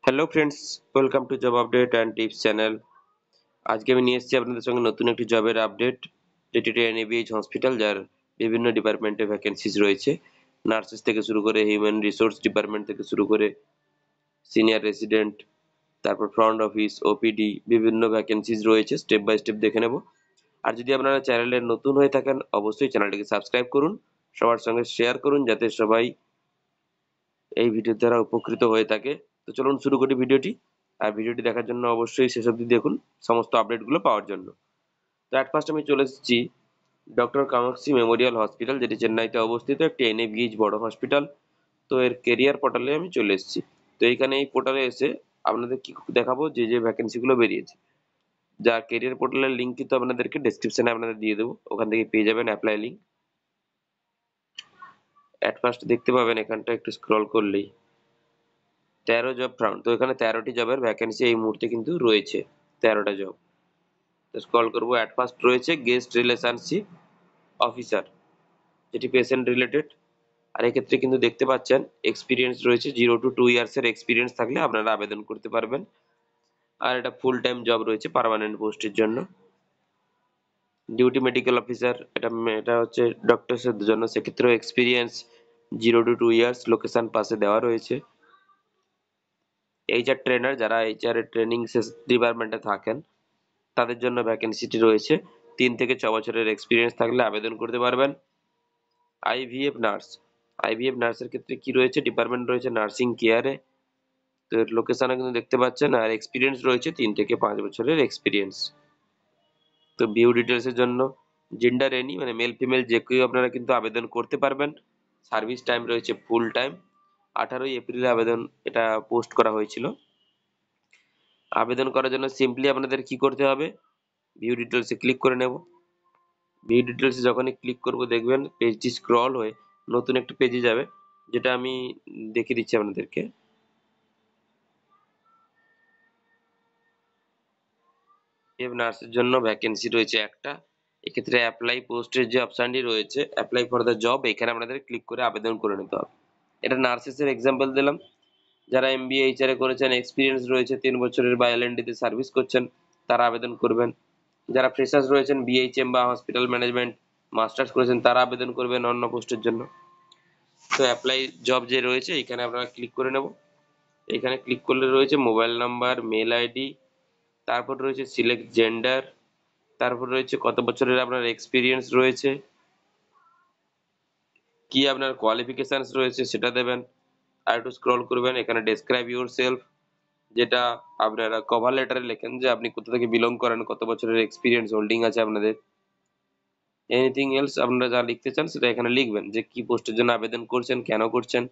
Hello friends, welcome to job update and tips channel. আজকে আমি নিয়ে এসেছি আপনাদের সঙ্গে নতুন একটি জবের আপডেট, যেটি এনএবিএইচ হসপিটাল, যার বিভিন্ন ডিপার্টমেন্টে ভ্যাকেন্সিজ রয়েছে। নার্সেস থেকে শুরু করে হিউম্যান রিসোর্স ডিপার্টমেন্ট থেকে শুরু করে সিনিয়র রেসিডেন্ট, তারপর ফ্রন্ট অফিস, ওপিডি, বিভিন্ন ভ্যাকেন্সিজ রয়েছে। স্টেপ বাই স্টেপ দেখে নেব। আর যদি আপনারা চ্যানেলে নতুন হয়ে থাকেন, অবশ্যই চ্যানেলটিকে সাবস্ক্রাইব করুন, সবার সঙ্গে শেয়ার করুন, যাতে সবাই এই ভিডিওর দ্বারা উপকৃত হয়ে থাকে। তো চলুন শুরু করি ভিডিওটি। আর ভিডিওটি দেখার জন্য অবশ্যই শেষ অবধি দেখুন, সমস্ত আপডেটগুলো পাওয়ার জন্য। তো অ্যাট ফার্স্ট আমি চলে এসেছি ডক্টর কামাক্ষী মেমোরিয়াল হসপিটাল, যেটি চেন্নাইতে অবস্থিত, একটি এনএবিএইচ বড় হসপিটাল। তো এর কেরিয়ার পোর্টালে আমি চলে এসেছি। তো এইখানে এই পোর্টালে এসে আপনাদের কি দেখাবো, যে যে ভ্যাকেন্সিগুলো বেরিয়েছে। যা কেরিয়ার পোর্টালের লিঙ্ক কিন্তু আপনাদেরকে ডেসক্রিপশনে আপনাদের দিয়ে দেবো, ওখান থেকে পেয়ে যাবেন অ্যাপ্লাই লিঙ্ক। অ্যাট ফার্স্ট দেখতে পাবেন এখানটা একটু স্ক্রল করলেই 13 জব ফাউন্ড। তো এখানে 13টি জবের ভ্যাকেন্সি এই মুহূর্তে কিন্তু রয়েছে, 13টা জব। তো স্ক্রল করবো, অ্যাট ফার্স্ট রয়েছে গেস্ট রিলেশনশিপ অফিসার, যেটি পেশেন্ট রিলেটেড। আর এক্ষেত্রে কিন্তু দেখতে পাচ্ছেন এক্সপিরিয়েন্স রয়েছে, 0 to 2 ইয়ার্সের এক্সপিরিয়েন্স থাকলে আপনারা আবেদন করতে পারবেন। আর এটা ফুল টাইম জব রয়েছে পার্মানেন্ট পোস্টের জন্য। ডিউটি মেডিকেল অফিসার, এটা হচ্ছে ডক্টরসের জন্য, সেক্ষেত্রেও এক্সপিরিয়েন্স 0 to 2 ইয়ার্স, লোকেশন পাশে দেওয়া রয়েছে। এইচআর ট্রেনার, যারা এইচআর এর ট্রেনিং ডিপার্টমেন্টে থাকেন, তাদের জন্য ভ্যাকেন্সিটি রয়েছে। 3 থেকে 6 বছরের এক্সপিরিয়েন্স থাকলে আবেদন করতে পারবেন। আইভিএফ নার্স, আইভিএফ নার্সের ক্ষেত্রে কি রয়েছে, ডিপার্টমেন্ট রয়েছে নার্সিং কেয়ারে। তো এর লোকেশনে কিন্তু দেখতে পাচ্ছেন। আর এক্সপিরিয়েন্স রয়েছে 3 থেকে 5 বছরের এক্সপিরিয়েন্স। তো ভিউ ডিটেলসের জন্য জেন্ডার এনি, মানে মেল ফিমেল যে কেউ আপনারা কিন্তু আবেদন করতে পারবেন। সার্ভিস টাইম রয়েছে ফুল টাইম। 18 এপ্রিলে আবেদন এটা পোস্ট করা হয়েছিল। আবেদন করার জন্য সিম্পলি আপনাদের কি করতে হবে, ভিউ ডিটেলসে ক্লিক করে নেব। ভিউ ডিটেলসে যখনই ক্লিক করব, দেখবেন পেজটি স্ক্রল হয়ে নতুন একটা পেজে যাবে, যেটা আমি দেখিয়ে দিচ্ছি আপনাদেরকে। এফ নার্সের জন্য ভ্যাকেন্সি রয়েছে একটা। এক্ষেত্রে অ্যাপ্লাই পোস্টের যে অপশনটি রয়েছে, অ্যাপ্লাই ফর দ্য জব, এখানে আপনাদের ক্লিক করে আবেদন করে নিতে হবে। এটা নার্সেসের এক্সাম্পল দিলাম। যারা এমবিএ এইচআর এ করেছেন, এক্সপিরিয়েন্স রয়েছে 3 বছরের বা এলএনডি তে সার্ভিস করছেন, তারা আবেদন করবেন। যারা ফ্রেশার্স রয়েছেন, বিএইচএম বা হসপিটাল ম্যানেজমেন্ট মাস্টার্স করেছেন, তারা আবেদন করবেন অন্য পোস্টের জন্য। তো অ্যাপ্লাই জব যে রয়েছে, এখানে আপনারা ক্লিক করে নেব। এখানে ক্লিক করলে রয়েছে মোবাইল নাম্বার, মেল আইডি, তারপর রয়েছে সিলেক্ট জেন্ডার, তারপর রয়েছে কত বছরের আপনার এক্সপিরিয়েন্স রয়েছে, কি আপনার কোয়ালিফিকেশনস রয়েছে সেটা দেবেন। আর একটু স্ক্রল করবেন, এখানে ডেসক্রাইব ইউর সেলফ, যেটা আপনারা কভার লেটারে লেখেন যে আপনি কোথা থেকে বিলং করেন, কত বছরের এক্সপিরিয়েন্স হোল্ডিং আছে আপনাদের। এনিথিং এলস আপনারা যা লিখতে চান সেটা এখানে লিখবেন, যে কি পোস্টের জন্য আবেদন করছেন, কেন করছেন।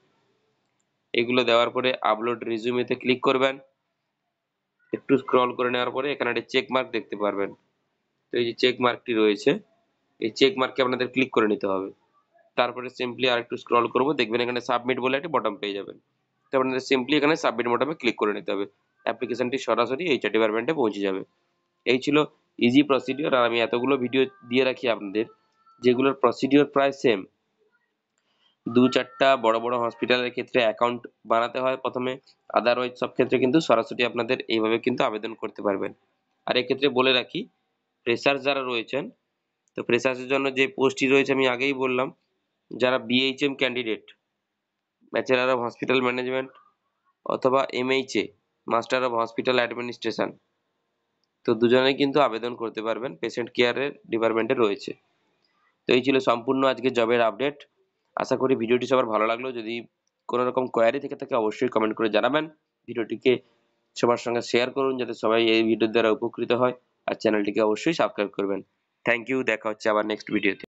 এগুলো দেওয়ার পরে আপলোড রিজিউমেতে ক্লিক করবেন। একটু স্ক্রল করে নেওয়ার পরে এখানে একটা চেক মার্ক দেখতে পারবেন। তো এই যে চেক মার্কটি রয়েছে, এই চেক মার্কে আপনাদের ক্লিক করে নিতে হবে। তারপরে সিম্পলি আর একটু স্ক্রল করবো, দেখবেন এখানে সাবমিট বলে একটা বটম পেয়ে যাবেন। তো আপনাদের সিম্পলি এখানে সাবমিট বটমে ক্লিক করে নিতে হবে। অ্যাপ্লিকেশনটি সরাসরি এইচআর ডিপার্টমেন্টে পৌঁছে যাবে। এই ছিল ইজি প্রসিডিওর। আর আমি এতগুলো ভিডিও দিয়ে রাখি আপনাদের, যেগুলোর প্রসিডিওর প্রায় সেম। 2-4টা বড় বড় হসপিটালের ক্ষেত্রে অ্যাকাউন্ট বানাতে হয় প্রথমে, আদারওয়াইজ সব ক্ষেত্রে কিন্তু সরাসরি আপনাদের এইভাবে কিন্তু আবেদন করতে পারবেন। আর এক্ষেত্রে বলে রাখি, ফ্রেশার্স যারা রয়েছেন, তো ফ্রেশার্সের জন্য যে পোস্টটি রয়েছে আমি আগেই বললাম, যারা BHM candidate, bachelor of hospital management, অথবা MHA, master of hospital administration, তো দুজনেই কিন্তু আবেদন করতে পারবেন, পেশেন্ট কেয়ারের ডিপার্টমেন্টে রয়েছে। তো এই ছিল সম্পূর্ণ আজকে জবের আপডেট। আশা করি ভিডিওটি সবার ভালো লাগলো। যদি কোনো রকম কোয়ারি থেকে থাকে, অবশ্যই কমেন্ট করে জানাবেন। ভিডিওটিকে সবার সঙ্গে শেয়ার করুন, যাতে সবাই এই ভিডিওর দ্বারা উপকৃত হয়। আর চ্যানেলটিকে অবশ্যই সাবস্ক্রাইব করবেন। থ্যাংক ইউ, দেখা হচ্ছে আবার নেক্সট ভিডিওতে।